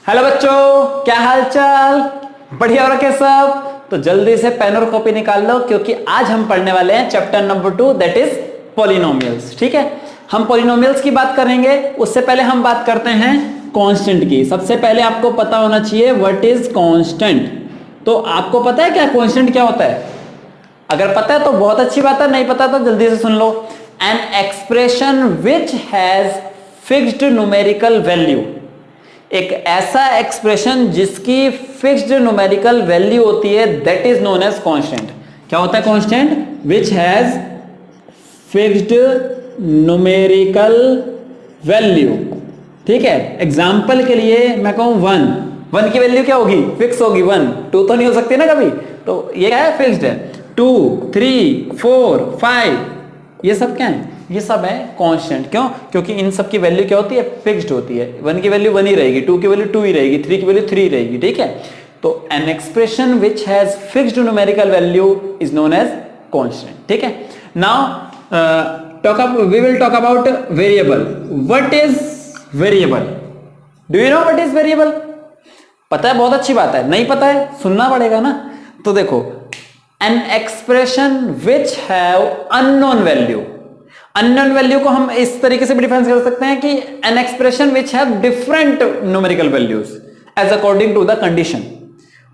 Hello बच्चों, क्या हाल चाल? बढ़िया हो रखे सब? तो जल्दी से पेन और कॉपी निकाल लो क्योंकि आज हम पढ़ने वाले हैं chapter number 2 that is polynomials. ठीक है, हम पॉलिनोमियल्स की बात करेंगे। उससे पहले हम बात करते हैं कांस्टेंट की। सबसे पहले आपको पता होना चाहिए व्हाट इज कांस्टेंट। तो आपको पता है क्या कांस्टेंट क्या होता है? अगर पता है तो बहुत अच्छी बात है, नहीं पता तो जल्दी से सुन लो। An expression which has fixed numerical value, एक ऐसा एक्सप्रेशन जिसकी फिक्स्ड न्यूमेरिकल वैल्यू होती है, that is known as constant. क्या होता है constant? Which has fixed numerical value. ठीक है, एग्जांपल के लिए मैं कहूं 1 की वैल्यू क्या होगी? फिक्स होगी 1, 2 तो नहीं हो सकती ना कभी। तो ये क्या है? फिक्स्ड है। 2, 3, 4, 5 ये सब क्या है? ये सब है कांस्टेंट। क्यों? क्योंकि इन सब की वैल्यू क्या होती है? फिक्स्ड होती है। 1 की वैल्यू 1 ही रहेगी, 2 की वैल्यू 2 ही रहेगी, 3 की वैल्यू 3 रहेगी। ठीक है, तो an expression which has fixed numerical value is known as constant. ठीक है, now we will talk about variable. What is variable? Do you know what is variable? पता है? बहुत अच्छी बात है। नहीं पता है? सुनना पड़ेगा ना। तो देखो, N expression which have unknown value. Unknown value को हम इस तरीके से भी डिफाइन कर सकते हैं कि an expression which have different numerical values as according to the condition,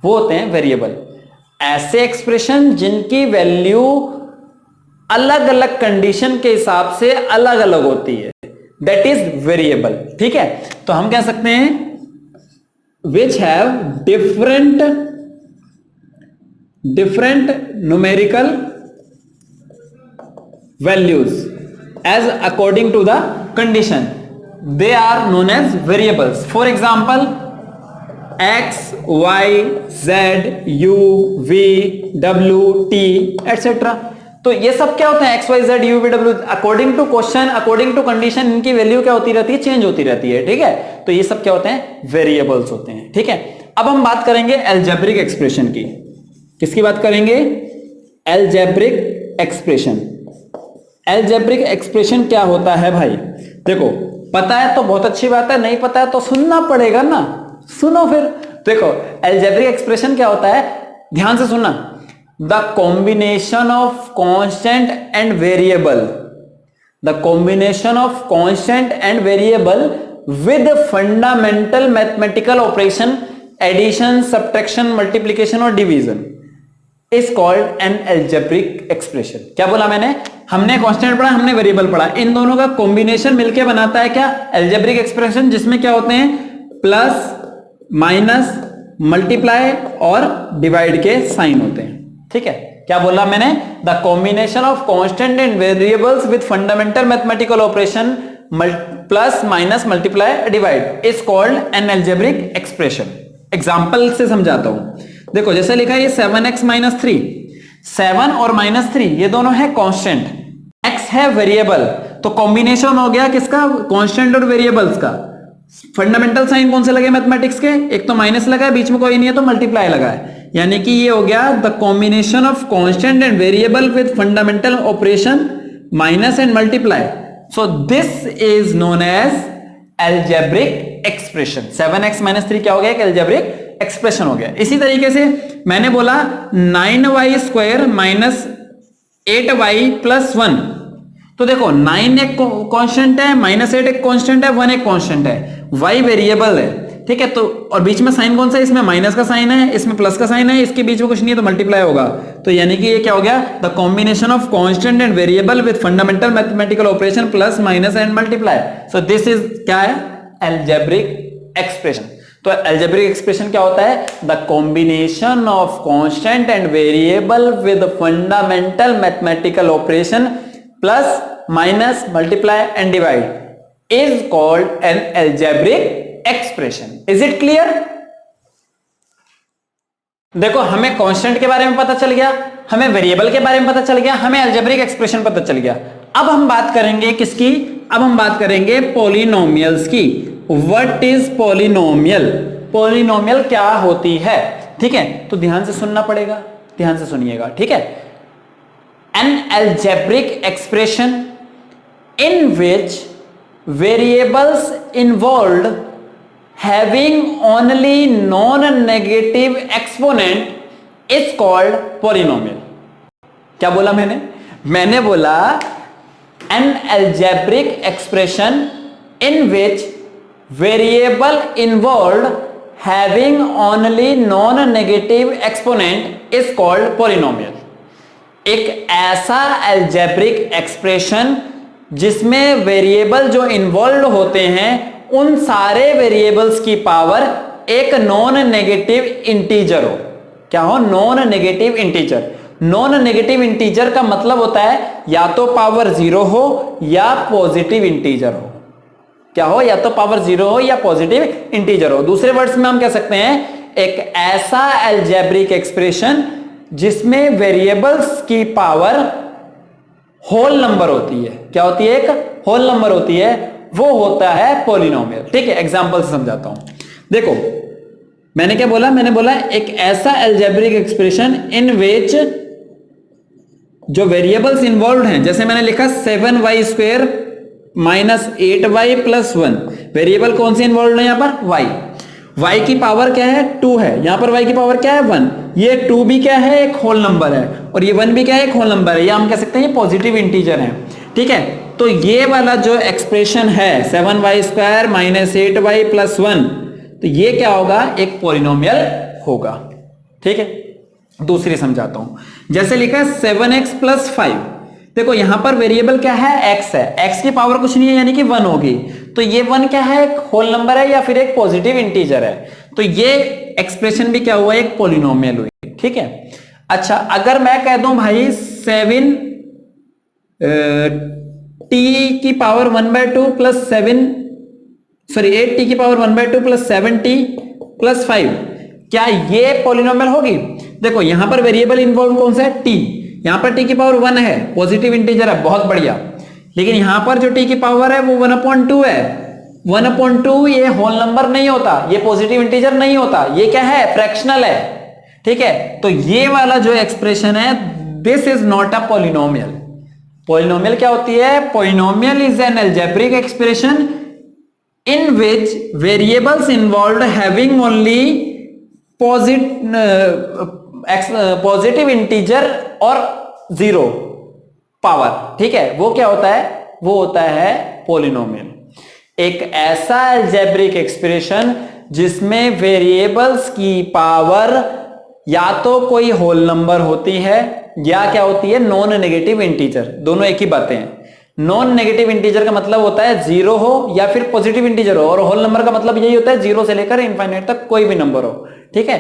वो होते हैं वेरिएबल। ऐसे एक्सप्रेशन जिनकी वैल्यू अलग अलग कंडीशन के हिसाब से अलग अलग होती है, दैट इज वेरिएबल। ठीक है, तो हम कह सकते हैं which have different numerical values as according to the condition, they are known as variables. For example, x, y, z, u, v, w, t etc. तो ये सब क्या होते हैं? x, y, z, u, v, w according to question, according to condition इनकी value क्या होती रहती है? चेंज होती रहती है। ठीक है, तो ये सब क्या होते हैं? वेरिएबल्स होते हैं। ठीक है, अब हम बात करेंगे अलजेब्रिक एक्सप्रेशन की। किसकी बात करेंगे? Algebraic expression. अलजेब्रिक एक्सप्रेशन क्या होता है भाई? देखो, पता है तो बहुत अच्छी बात है, नहीं पता है तो सुनना पड़ेगा ना। सुनो फिर। देखो, अलजेब्रिक एक्सप्रेशन क्या होता है? ध्यान से सुनना। The combination of constant and variable, the combination of constant and variable with fundamental mathematical operation, addition, subtraction, multiplication और division is called an algebraic expression. क्या बोला मैंने? हमने कांस्टेंट पढ़ा, हमने वेरिएबल पढ़ा, इन दोनों का कॉम्बिनेशन मिलके बनाता है क्या? अलजेब्रिक एक्सप्रेशन, जिसमें क्या होते हैं? प्लस, माइनस, मल्टीप्लाई और डिवाइड के साइन होते हैं। ठीक है, क्या बोला मैंने? The combination of constant and variables with fundamental mathematical operation plus, minus, multiply, divide is called an algebraic expression. Example से समझाता हूं। देखो, जैसे लिखा है ये 7x - 3, 7 और -3 ये दोनों है कांस्टेंट, x है वेरिएबल। तो कॉम्बिनेशन हो गया किसका? कांस्टेंट और वेरिएबल्स का। फंडामेंटल साइन कौन से लगे मैथमेटिक्स के? एक तो माइनस लगा है, बीच में कोई नहीं है तो मल्टीप्लाई लगा है, यानी कि ये हो गया the combination of constant and variable with fundamental operation minus and multiply. So this is known as algebraic expression. 7x - 3 क्या हो गया? एक अलजेब्रिक एक्सप्रेशन हो गया। इसी तरीके से मैंने बोला 9y² - 8y + 1। तो देखो, 9 एक कांस्टेंट है, -8 एक कांस्टेंट है, 1 एक कांस्टेंट है, y वेरिएबल है। ठीक है, तो और बीच में साइन कौन सा है? इसमें माइनस का साइन है, इसमें प्लस का साइन है, इसके बीच में कुछ नहीं है तो मल्टीप्लाई होगा। तो यानी कि ये क्या हो गया? The combination of constant and variable with fundamental mathematical operation plus, minus and multiply. So this is क्या है? Algebraic expression. तो अलजेब्रिक एक्सप्रेशन क्या होता है? The combination of constant and variable with fundamental mathematical operation plus, minus, multiply and divide is called an algebraic expression. Is it clear? देखो, हमें constant के बारे में पता चल गया, हमें वेरिएबल के बारे में पता चल गया, हमें अलजेब्रिक एक्सप्रेशन पता चल गया। अब हम बात करेंगे किसकी? अब हम बात करेंगे पॉलिनोमियल्स की। What is polynomial? पॉलिनोमियल क्या होती है? ठीक है, तो ध्यान से सुनना पड़ेगा, ध्यान से सुनिएगा। ठीक है, N algebraic expression in which variables involved having only non negative exponent is called polynomial. क्या बोला मैंने बोला an algebraic expression in which variable involved having only non-negative exponent is called polynomial। एक ऐसा algebraic expression जिसमें variable जो involve होते हैं उन सारे वेरिएबल्स की पावर एक नॉन नेगेटिव इंटीजर हो। क्या हो? Non negative integer. Non negative integer का मतलब होता है या तो पावर जीरो हो या पॉजिटिव इंटीजर हो। क्या हो? या तो पावर जीरो हो या पॉजिटिव इंटीजर हो। दूसरे वर्ड्स में हम कह सकते हैं एक ऐसा अलजेब्रिक एक्सप्रेशन जिसमें वेरिएबल्स की पावर होल नंबर होती है। क्या होती है? एक होल नंबर होती है, वो होता है पॉलिनोमियल। ठीक है, एग्जांपल से समझाता हूं। देखो मैंने क्या बोला? मैंने बोला एक ऐसा अलजेब्रिक एक्सप्रेशन इन विच जो वेरिएबल्स इन्वॉल्व हैं, जैसे मैंने लिखा 7y² minus 8y plus 1। Variable कौन से इन्वॉल्व है? यहां पर y की पावर क्या है? 2 है। यहां पर y की पावर क्या है? 1। ये 2 भी क्या है? एक होल नंबर है, और ये 1 भी क्या है? एक होल नंबर है। या हम कह सकते हैं ये पॉजिटिव इंटीजर है। ठीक है, तो ये वाला जो एक्सप्रेशन है 7y² माइनस 8y प्लस 1, तो ये क्या होगा? एक पॉलिनोमियल होगा। ठीक है, दूसरी समझाता हूं। जैसे लिखा है 7x प्लस 5। देखो यहां पर वेरिएबल क्या है? x है। x की पावर कुछ नहीं है, यानी कि 1 होगी। तो ये 1 क्या है? एक होल नंबर है या फिर एक पॉजिटिव इंटीजर है। तो ये एक्सप्रेशन भी क्या हुआ? एक पॉलिनोमियल हुई। ठीक है, अच्छा अगर मैं कह दूं भाई 7 t की पावर 1/2 प्लस 8 t की पावर 1/2 प्लस 7t प्लस 5, क्या ये पॉलिनोमियल होगी? देखो यहां पर वेरिएबल इन्वॉल्व कौन सा है? t। यहां पर t की पावर 1 है, पॉजिटिव इंटीजर है, बहुत बढ़िया। लेकिन यहां पर जो t की पावर है वो 1/2 है। 1/2 ये होल नंबर नहीं होता, ये पॉजिटिव इंटीजर नहीं होता, ये क्या है? फ्रैक्शनल है। ठीक है, तो ये वाला जो एक्सप्रेशन है this is not a polynomial. Polynomial क्या होती है? Polynomial is an algebraic expression in which variables involved having only positive integer और zero power। ठीक है, वो क्या होता है? वो होता है पॉलिनोमियल। एक ऐसा अलजेब्रिक एक्सप्रेशन जिसमें वेरिएबल्स की पावर या तो कोई होल नंबर होती है या क्या होती है? Non negative integer. दोनों एक ही बातें हैं। नॉन नेगेटिव इंटीजर का मतलब होता है जीरो हो या फिर पॉजिटिव इंटीजर हो, और होल नंबर का मतलब यही होता है जीरो से लेकर इनफाइनाइट तक कोई भी नंबर हो। ठीक है,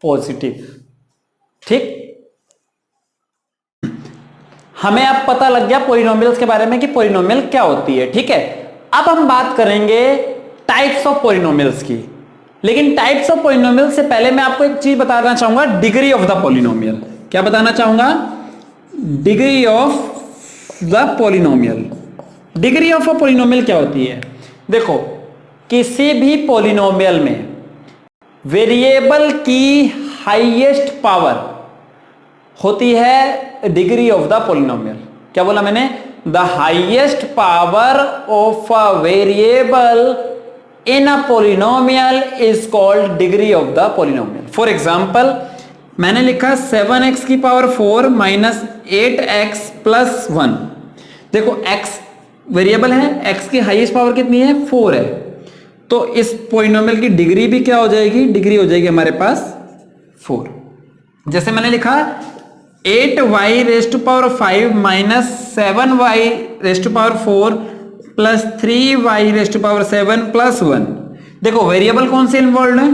पॉजिटिव। ठीक, हमें अब पता लग गया पॉलिनोमियल्स के बारे में कि पॉलिनोमियल क्या होती है। ठीक है, अब हम बात करेंगे टाइप्स ऑफ पॉलिनोमियल्स की। लेकिन टाइप्स ऑफ पॉलिनोमियल से पहले मैं आपको एक चीज बताना चाहूंगा, डिग्री ऑफ द पॉलिनोमियल। क्या बताना चाहूंगा? Degree of the polynomial. Degree of a polynomial क्या होती है? देखो किसी भी पॉलिनोमियल में वेरिएबल की हाईएस्ट पावर होती है डिग्री ऑफ द पॉलिनोमियल। क्या बोला मैंने? The highest power of a variable in a polynomial is called degree of the polynomial. For example मैंने लिखा 7x की पावर 4 माइनस 8x प्लस 1। देखो x वेरिएबल है, x की हाईएस्ट पावर कितनी है? 4 है। तो इस पॉलिनोमियल की डिग्री भी क्या हो जाएगी? डिग्री हो जाएगी हमारे पास 4। जैसे मैंने लिखा 8y raise to power 5 minus 7y raise to power 4 plus 3y raise to power 7 plus 1। देखो वेरिएबल कौन से इन्वॉल्व है?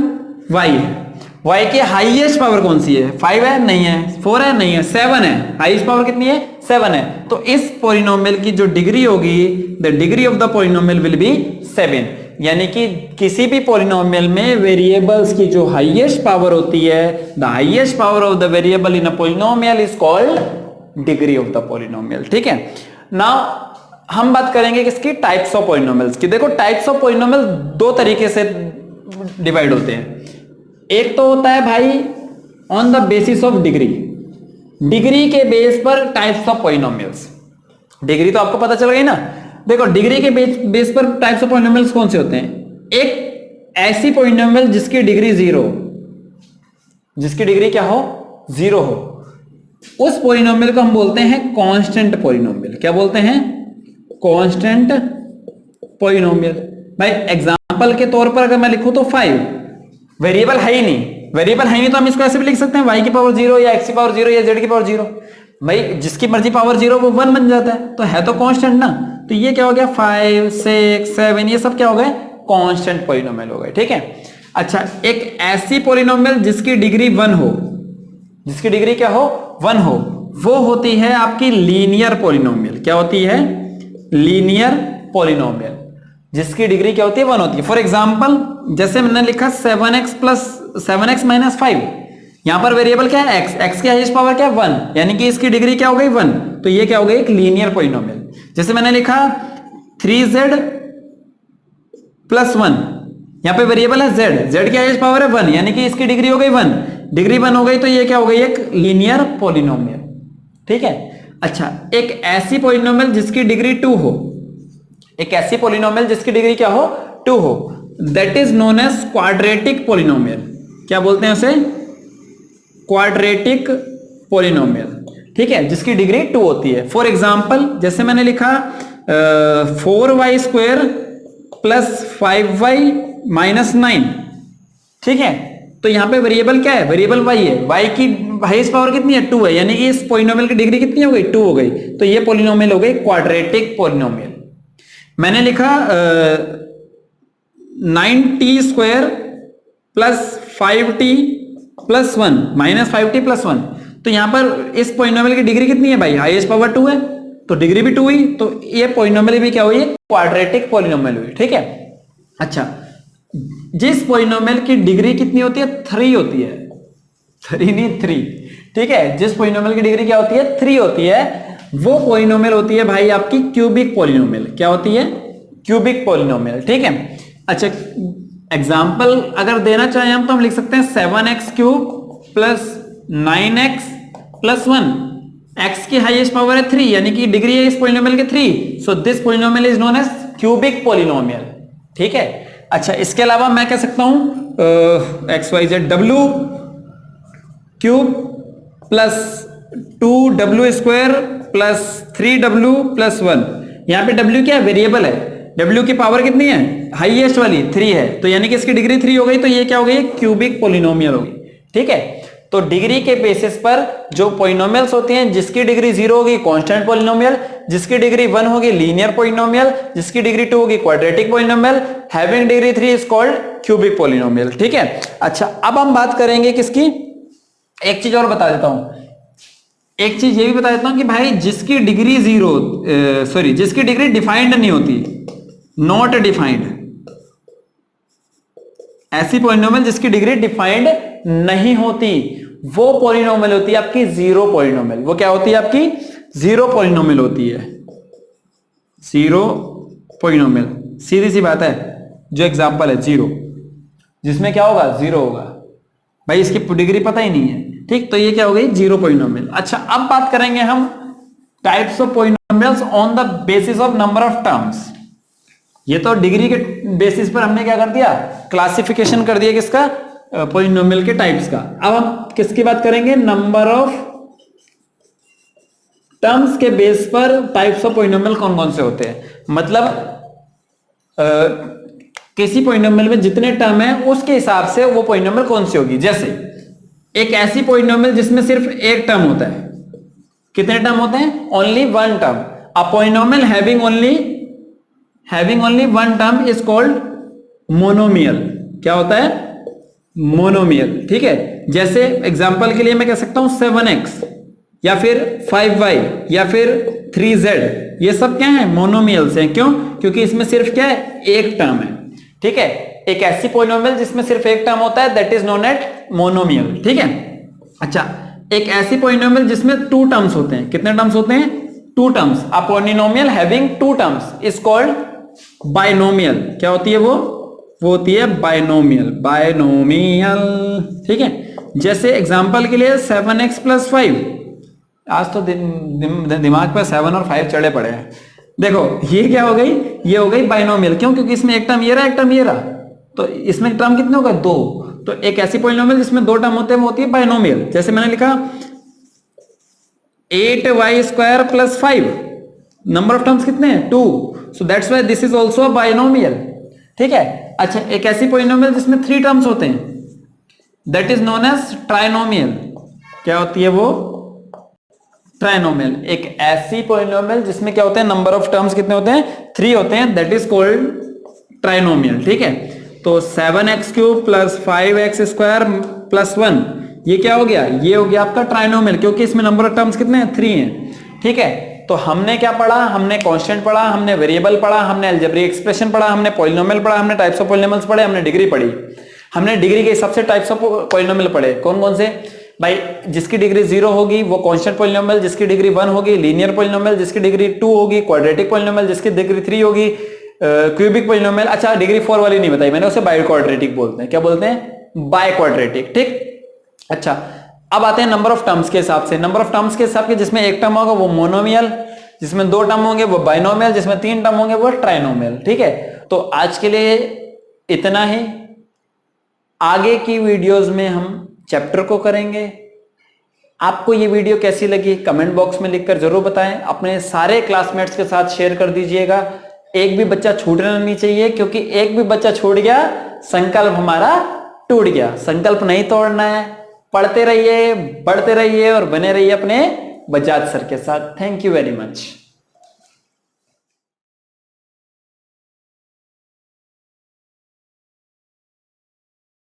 y है। y की हाईएस्ट पावर कौन सी है? 5 है? नहीं है। 4 है? नहीं है। 7 है। हाईएस्ट पावर कितनी है? 7 है। तो इस पॉलिनोमियल की जो डिग्री होगी, the degree of the polynomial will be 7। यानी कि किसी भी पॉलिनोमियल में वेरिएबल्स की जो हाईएस्ट पावर होती है, the highest power of the variable in a polynomial is called degree of the polynomial. ठीक है, नाउ हम बात करेंगे किसकी? टाइप्स ऑफ पॉलिनोमियल्स की। देखो टाइप्स ऑफ पॉलिनोमियल दो तरीके से डिवाइड होते हैं। एक तो होता है भाई on the basis of degree, degree के बेस पर टाइप्स ऑफ पॉलिनोमियल्स। डिग्री तो आपको पता चल गई ना। देखो डिग्री के बेस पर टाइप्स ऑफ पॉलिनोमियल्स कौन से होते हैं? एक ऐसी पॉलिनोमियल जिसकी डिग्री जीरो, जिसकी डिग्री क्या हो, जीरो हो, उस पॉलिनोमियल को हम बोलते हैं कांस्टेंट पॉलिनोमियल। क्या बोलते हैं, कांस्टेंट पॉलिनोमियल। भाई एग्जांपल के तौर पर अगर मैं लिखूं तो 5, वेरिएबल है ही नहीं, वेरिएबल है नहीं तो हम इसको ऐसे भी लिख सकते हैं y की पावर 0 या x की पावर 0 या z की पावर 0। भाई जिसकी मर्जी पावर 0 वो 1 बन जाता है तो कांस्टेंट ना। तो ये क्या हो गया, 5 6 7 ये सब क्या हो गए, कांस्टेंट पॉलिनोमियल हो गए। ठीक है। अच्छा, एक ऐसी पॉलिनोमियल जिसकी डिग्री 1 हो, जिसकी डिग्री क्या हो, 1 हो, वो होती है आपकी लीनियर पॉलिनोमियल। क्या होती है, लीनियर पॉलिनोमियल, जिसकी डिग्री क्या होती है, 1 होती है। फॉर एग्जांपल जैसे मैंने लिखा 7x माइनस 5, यहां पर वेरिएबल क्या है, x की हाईएस्ट पावर क्या है, 1, यानी कि इसकी डिग्री क्या हो गई, 1। तो ये क्या हो गई, एक लीनियर पॉलिनोमियल। जैसे मैंने लिखा 3z प्लस 1, यहां पे वेरिएबल है z की हाईएस्ट पावर है 1, यानी कि इसकी डिग्री हो गई 1, डिग्री 1 हो गई तो ये क्या हो गई, एक लीनियर पॉलिनोमियल। ठीक है। अच्छा, एक ऐसी पॉलिनोमियल जिसकी डिग्री 2 हो, एक ऐसी पॉलिनोमियल जिसकी डिग्री क्या हो, 2 हो, that is known as quadratic polynomial. क्या बोलते हैं उसे, क्वाड्रेटिक पॉलिनोमियल। ठीक है, जिसकी डिग्री 2 होती है। फॉर एग्जांपल जैसे मैंने लिखा 4y square plus 5y minus 9। ठीक है, तो यहां पे वेरिएबल क्या है, वेरिएबल y है, y की हाईएस्ट पावर कितनी है, 2 है, यानी कि इस पॉलिनोमियल की डिग्री कितनी हो गई, 2 हो गई। तो ये पॉलिनोमियल हो गई क्वाड्रेटिक पॉलिनोमियल। मैंने लिखा 9t square plus 5t plus 1 minus 5t plus 1। तो यहां पर इस पॉलिनोमियल की डिग्री कितनी है भाई, हाईएस्ट पावर 2 है, तो डिग्री भी 2 हुई, तो ये पॉलिनोमियल भी क्या हुई, क्वाड्रेटिक पॉलिनोमियल हुई। ठीक है। अच्छा, जिस पॉलिनोमियल की डिग्री कितनी होती है, 3 होती है, 3 नहीं 3। ठीक है, जिस पॉलिनोमियल की डिग्री क्या होती है, 3 होती है, वो पॉलिनोमियल होती है भाई आपकी क्यूबिक पॉलिनोमियल। क्या होती है, क्यूबिक पॉलिनोमियल। ठीक है। अच्छा, एग्जांपल अगर देना चाहें हम तो हम लिख सकते हैं 7x cube plus 9x plus 1। x की हाईएस्ट पावर है 3, यानी कि डिग्री है इस पॉलिनोमियल के 3, so this polynomial is known as cubic polynomial. ठीक है। अच्छा, इसके अलावा मैं कह सकता हूं xyzw cube plus 2w square plus 3w plus 1। यहां पे w क्या है, वेरिएबल है, w की पावर कितनी है, हाईएस्ट वाली 3 है, तो यानी कि इसकी डिग्री 3 हो गई, तो ये क्या हो गई, क्यूबिक पॉलिनोमियल होगी। ठीक है। तो डिग्री के बेसिस पर जो पॉलिनोमियल्स होते हैं, जिसकी डिग्री 0 होगी कांस्टेंट पॉलिनोमियल, जिसकी डिग्री 1 होगी लीनियर पॉलिनोमियल, जिसकी डिग्री 2 होगी quadratic polynomial, having degree 3 is called cubic polynomial. ठीक है। अच्छा, अब हम बात करेंगे किसकी, एक चीज और बता देता हूं, एक चीज ये भी बता देता हूं कि भाई जिसकी डिग्री जिसकी डिग्री डिफाइंड नहीं होती, नॉट डिफाइंड, ऐसी पॉलिनोमियल जिसकी डिग्री डिफाइंड नहीं होती, वो पॉलिनोमियल होती है आपकी जीरो पॉलिनोमियल। वो क्या होती है आपकी, जीरो पॉलिनोमियल होती है, जीरो पॉलिनोमियल। सीधी सी बात है, जो एग्जांपल है 0, जिसमें क्या होगा, 0 होगा। भाई इसकी डिग्री पता ही नहीं है। ठीक, तो ये क्या हो गई, जीरो पॉलिनोमियल। अच्छा, अब बात करेंगे हम types of polynomials on the basis of number of terms. ये तो डिग्री के बेसिस पर हमने क्या कर दिया, क्लासिफिकेशन कर दिया किसका, पॉलिनोमियल के टाइप्स का। अब हम किसकी बात करेंगे, नंबर ऑफ टर्म्स के बेस पर टाइप्स ऑफ पॉलिनोमियल कौन कौन से होते हैं। मतलब किसी पॉलिनोमियल में जितने टर्म है उसके हिसाब से वो पॉलिनोमियल कौन सी होगी। जैसे एक ऐसी पॉलिनोमियल जिसमें सिर्फ एक टर्म होता है, कितने टर्म होते हैं, only one term. A polynomial having only one term is called monomial. क्या होता है, मोनोमियल। ठीक है। जैसे एग्जांपल के लिए मैं कह सकता हूं 7x या फिर 5y या फिर 3z, ये सब क्या है, मोनोमियल्स हैं। क्यों, क्योंकि इसमें सिर्फ क्या है, एक टर्म है। ठीक है। एक ऐसी पॉलिनोमियल जिसमें सिर्फ एक टर्म होता है, that is known as monomial. ठीक है। अच्छा, एक ऐसी पॉलिनोमियल जिसमें 2 टर्म्स होते हैं, कितने टर्म्स होते हैं, 2 terms. A polynomial having 2 terms is called binomial. क्या होती है वो होती है बाइनोमियल, बाइनोमियल। ठीक है। जैसे एग्जांपल के लिए 7x प्लस 5, आज तो दिमाग पर 7 और 5 चढ़े पड़े हैं। देखो ये क्या हो गई, ये हो गई बाइनोमियल। क्यों, क्योंकि इसमें एक टर्म ये रहा, एक टर्म ये रहा। तो इसमें टर्म कितने हो गए? 2। तो एक ऐसी पॉलिनोमियल जिसमें 2 टर्म होते हैं वो होती है बाइनोमियल। जैसे मैंने लिखा 8y² plus 5, number of terms कितने हैं? 2, so that's why this is also a binomial. ठीक है। अच्छा, एक ऐसी पॉलिनोमियल जिसमें 3 टर्म्स होते हैं, that is known as trinomial. क्या होती है वो? ट्राइनोमियल। एक ऐसी पॉलिनोमियल जिसमें क्या होते हैं, नंबर ऑफ टर्म्स कितने होते हैं? 3 होते हैं, दैट इज कॉल्ड ट्राइनोमियल। ठीक है। तो 7x³ प्लस 5x² प्लस 1, ये क्या हो गया? ये हो गया आपका ट्राइनोमियल, क्योंकि इसमें नंबर ऑफ टर्म्स कितने हैं? 3 हैं। ठीक है। तो हमने क्या पढ़ा? हमने कांस्टेंट पढ़ा, हमने वेरिएबल पढ़ा, हमने अलजेब्रिक एक्सप्रेशन पढ़ा, हमने पॉलिनोमियल पढ़ा, हमने टाइप्स ऑफ पॉलिनोमियल्स पढ़े, हमने डिग्री पढ़ी। हमने डिग्री के हिसाब से टाइप्स ऑफ पॉलिनोमियल पढ़े। कौन कौन से भाई? जिसकी डिग्री 0 होगी वो कांस्टेंट पॉलिनोमियल, जिसकी डिग्री 1 होगी लीनियर पॉलिनोमियल, जिसकी डिग्री 2 होगी क्वाड्रेटिक पॉलिनोमियल, जिसकी डिग्री 3 होगी क्यूबिक पॉलिनोमियल। अच्छा, डिग्री 4 वाली नहीं बताई मैंने, उसे बाई क्वाड्रेटिक बोलते हैं। क्या बोलते हैं? By quadratic. ठीक। अच्छा, अब आते हैं नंबर ऑफ टर्म्स के हिसाब से। नंबर ऑफ टर्म्स के हिसाब से जिसमें 1 टर्म होगा वो मोनोमियल, जिसमें 2 टर्म होंगे वो बाइनोमियल, जिसमें 3 टर्म होंगे वो ट्राइनोमियल। ठीक है। तो आज के लिए इतना ही। आगे की वीडियोस में हम चैप्टर को करेंगे। आपको ये वीडियो कैसी लगी कमेंट बॉक्स में लिखकर जरूर बताएं। अपने सारे क्लासमेट्स के साथ शेयर कर दीजिएगा। एक भी बच्चा छूटना नहीं चाहिए, क्योंकि एक भी बच्चा छूट गया संकल्प हमारा टूट गया। संकल्प नहीं तोड़ना है। पढ़ते रहिए, बढ़ते रहिए और बने रहिए अपने बजाज सर के साथ। Thank you very much.